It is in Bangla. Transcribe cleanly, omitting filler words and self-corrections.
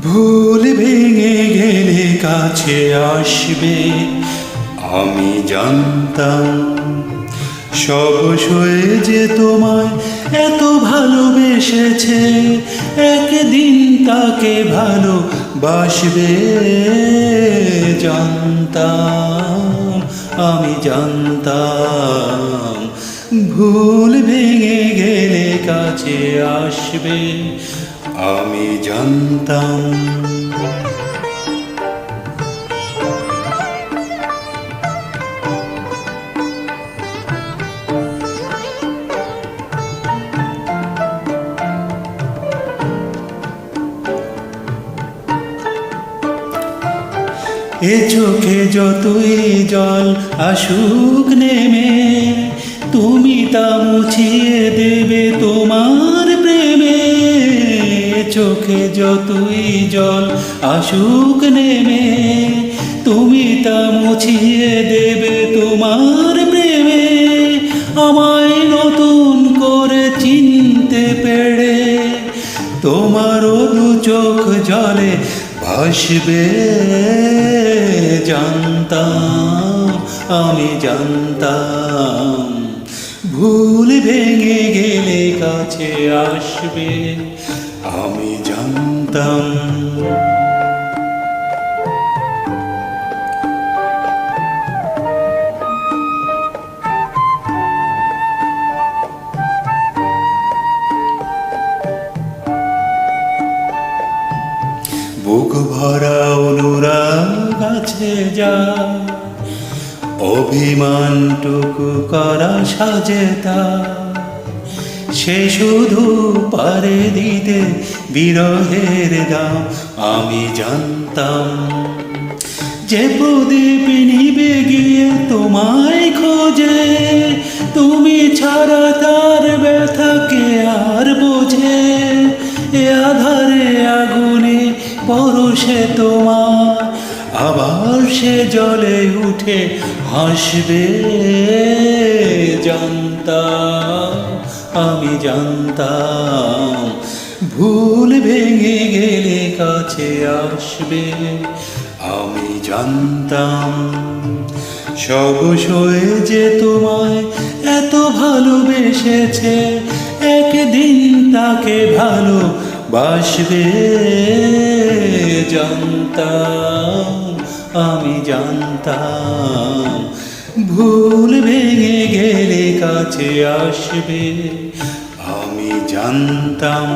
ভুল ভেঙে গেলে কাছে আসবে, আমি জানতাম সব সয়ে যে তোমায় এত ভালোবেসেছে, একদিন তাকে ভালোবাসবে। জানতাম, আমি জানতাম ভুল ভেঙে গেলে কাছে আসবে, আমি জানতাম। এ চোখে যতই জল আসুক নেমে, তুমি তা মুছিয়ে দেবে তোমার প্রেমে। চোখে যতই জল আসুক নেমে, তুমি তা মুছিয়ে দেবে তোমার প্রেমে। আমায় নতুন করে চিনতে পেরে তোমারও দু চোখ জলে ভাসবে। জানতাম, আমি জানতাম ভুল ভেঙে গেলে কাছে আসবে, আমি জানতাম। বুক ভরা অনুরাগ আছে যা, অভিমানটুকু করা সাজে তা, সে শুধু পারে দিতে বিরহের দাম। আমি জানতাম যে প্রদীপ নিভে গিয়ে তোমায় খোঁজে, তুমি ছাড়া তার ব্যথাকে আর বোঝে। এ আধারে আগুনে পরশে তোমার, আবার সে জলে উঠে হাসবে। জানতাম, আমি জানতাম ভুল ভেঙে গেলে কাছে আসবে, আমি জানতাম সব সয়ে যে তোমায় এত ভালোবেসেছে, একদিন তাকে ভালোবাসবে। জানতাম, আমি জানতাম ভুল ভেঙে গেলে কাছে আসবে, আমি জানতাম।